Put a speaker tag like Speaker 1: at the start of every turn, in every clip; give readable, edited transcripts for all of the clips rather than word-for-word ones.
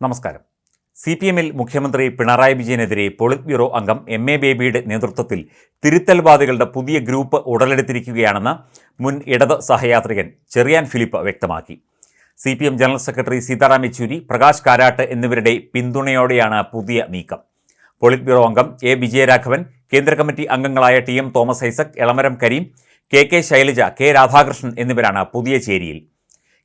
Speaker 1: നമസ്കാരം. CPMൽ മുഖ്യമന്ത്രി Pinarayi വിജയനെതിരെ polit bureau അംഗം MA ബേബിയുടെ നേതൃത്വത്തിൽ തിരുത്തൽവാദികളുടെ പുതിയ ഗ്രൂപ്പ് ഉടലെടുത്തിരിക്കുകയാണെന്ന് മുൻ ഇടത് സഹയാത്രികൻ ചെറിയാൻ ഫിലിപ്പ് വ്യക്തമാക്കി. CPM general secretary Sitaram Yechury, Prakash Karat എന്നിവരുടെ പിന്തുണയോടെയാണ് പുതിയ നീക്കം. പോളിറ്റ് ബ്യൂറോ അംഗം A വിജയരാഘവൻ, കേന്ദ്ര കമ്മിറ്റി അംഗങ്ങളായ TM Thomas Isaac, Elamaram Kareem, KK Shailaja, K Radhakrishnan എന്നിവരാണ് പുതിയ ചേരിയിൽ.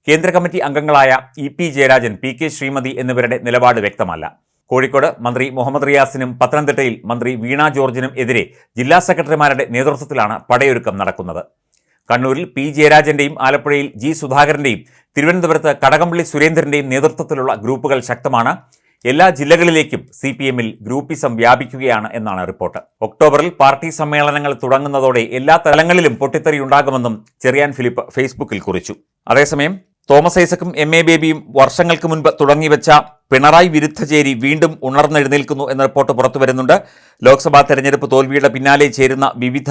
Speaker 1: കേന്ദ്ര കമ്മിറ്റി അംഗങ്ങളായ EP ജയരാജൻ, PK ശ്രീമതി എന്നിവരുടെ നിലപാട് വ്യക്തമല്ല. കോഴിക്കോട് മന്ത്രി മുഹമ്മദ് റിയാസിനും പത്തനംതിട്ടയിൽ മന്ത്രി വീണ ജോർജിനും എതിരെ ജില്ലാ സെക്രട്ടറിമാരുടെ നേതൃത്വത്തിലാണ് പടയൊരുക്കം നടക്കുന്നത്. കണ്ണൂരിൽ P ജയരാജന്റെയും ആലപ്പുഴയിൽ G സുധാകരന്റെയും തിരുവനന്തപുരത്ത് കടകംപള്ളി സുരേന്ദ്രന്റെയും നേതൃത്വത്തിലുള്ള ഗ്രൂപ്പുകൾ ശക്തമാണ്. എല്ലാ ജില്ലകളിലേക്കും CPMൽ ഗ്രൂപ്പിസം വ്യാപിക്കുകയാണ് എന്നാണ് റിപ്പോർട്ട്. ഒക്ടോബറിൽ പാർട്ടി സമ്മേളനങ്ങൾ തുടങ്ങുന്നതോടെ എല്ലാ തലങ്ങളിലും പൊട്ടിത്തെറിയുണ്ടാകുമെന്നും ചെറിയാൻ ഫിലിപ്പ് ഫേസ്ബുക്കിൽ കുറിച്ചു. അതേസമയം തോമസ് ഐസക്കും MA ബേബിയും വർഷങ്ങൾക്ക് മുൻപ് തുടങ്ങിവെച്ച പിണറായി വിരുദ്ധ ചേരി വീണ്ടും ഉണർന്നെഴുന്നേൽക്കുന്നു എന്ന റിപ്പോർട്ട് പുറത്തുവരുന്നുണ്ട്. ലോക്സഭാ തെരഞ്ഞെടുപ്പ് തോൽവിയുടെ പിന്നാലെ ചേരുന്ന വിവിധ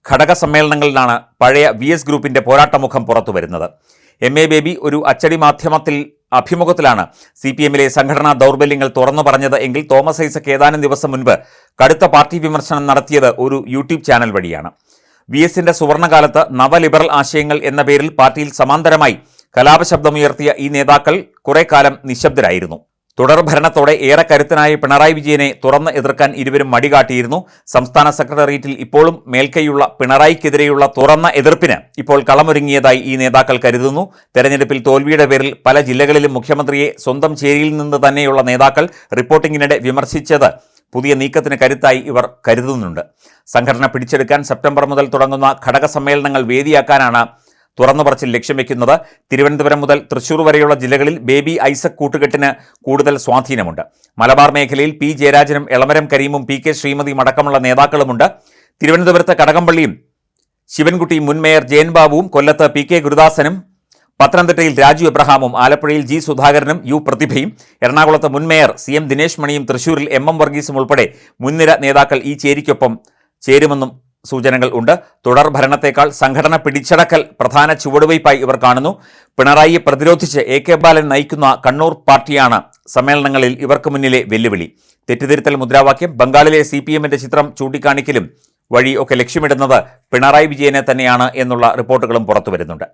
Speaker 1: ഘടക സമ്മേളനങ്ങളിലാണ് പഴയ VS ഗ്രൂപ്പിന്റെ പോരാട്ടമുഖം പുറത്തുവരുന്നത്. MA ബേബി ഒരു അച്ചടി മാധ്യമത്തിൽ അഭിമുഖത്തിലാണ് CPMലെ സംഘടനാ ദൗർബല്യങ്ങൾ തുറന്നു പറഞ്ഞത് എങ്കിൽ തോമസ് ഐസക് ഏതാനും ദിവസം മുൻപ് കടുത്ത പാർട്ടി വിമർശനം നടത്തിയത് ഒരു യൂട്യൂബ് ചാനൽ വഴിയാണ്. VSന്റെ സുവർണകാലത്ത് നവലിബറൽ ആശയങ്ങൾ എന്ന പേരിൽ പാർട്ടിയിൽ സമാന്തരമായി കലാപശബ്ദമുയർത്തിയ ഈ നേതാക്കൾ കുറെ കാലം നിശബ്ദരായിരുന്നു. തുടർ ഭരണത്തോടെ ഏറെ കരുത്തനായ പിണറായി വിജയനെ തുറന്ന് എതിർക്കാൻ ഇരുവരും മടികാട്ടിയിരുന്നു. സംസ്ഥാന സെക്രട്ടേറിയറ്റിൽ ഇപ്പോഴും മേൽക്കൈയുള്ള പിണറായിക്കെതിരെയുള്ള തുറന്ന എതിർപ്പിന് ഇപ്പോൾ കളമൊരുങ്ങിയതായി ഈ നേതാക്കൾ കരുതുന്നു. തെരഞ്ഞെടുപ്പിൽ തോൽവിയുടെ പേരിൽ പല ജില്ലകളിലും മുഖ്യമന്ത്രിയെ സ്വന്തം ചേരിയിൽ നിന്ന് തന്നെയുള്ള നേതാക്കൾ റിപ്പോർട്ടിങ്ങിനിടെ വിമർശിച്ചത് പുതിയ നീക്കത്തിന് കരുത്തായി ഇവർ കരുതുന്നുണ്ട്. സംഘടന പിടിച്ചെടുക്കാൻ സെപ്റ്റംബർ മുതൽ തുടങ്ങുന്ന ഘടക സമ്മേളനങ്ങൾ വേദിയാക്കാനാണ് തുറന്നുപറച്ചിൽ ലക്ഷ്യം വെക്കുന്നത്. തിരുവനന്തപുരം മുതൽ തൃശൂർ വരെയുള്ള ജില്ലകളിൽ ബേബി ഐസക് കൂട്ടുകെട്ടിന് കൂടുതൽ സ്വാധീനമുണ്ട്. മലബാർ മേഖലയിൽ P ജയരാജനും എളമരം കരീമും PK ശ്രീമതിയും അടക്കമുള്ള നേതാക്കളുമുണ്ട്. തിരുവനന്തപുരത്ത് കടകംപള്ളിയും ശിവൻകുട്ടിയും, മുൻ മേയർ ജയൻ ബാബുവും, കൊല്ലത്ത് PK ഗുരുദാസനും, പത്തനംതിട്ടയിൽ രാജു എബ്രഹാമും, ആലപ്പുഴയിൽ G സുധാകരനും U പ്രതിഭയും, എറണാകുളത്ത് മുൻ മേയർ CM ദിനേശ് മണിയും, തൃശൂരിൽ MM വർഗീസും ഉൾപ്പെടെ മുൻനിര നേതാക്കൾ ഈ ചേരിക്കൊപ്പം ചേരുമെന്നും സൂചനകൾ ഉണ്ട്. തുടർ ഭരണത്തേക്കാൾ സംഘടന പിടിച്ചടക്കൽ പ്രധാന ചുവടുവയ്പായി ഇവർ കാണുന്നു. പിണറായിയെ പ്രതിരോധിച്ച് AK ബാലൻ നയിക്കുന്ന കണ്ണൂർ പാർട്ടിയാണ് സമ്മേളനങ്ങളിൽ ഇവർക്ക് മുന്നിലെ വെല്ലുവിളി. തെറ്റിദ്ധരുത്തൽ മുദ്രാവാക്യം, ബംഗാളിലെ CPMന്റെ ചിത്രം ചൂണ്ടിക്കാണിക്കലും വഴി ഒക്കെ ലക്ഷ്യമിടുന്നത് പിണറായി വിജയനെ തന്നെയാണ് എന്നുള്ള റിപ്പോർട്ടുകളും പുറത്തുവരുന്നുണ്ട്.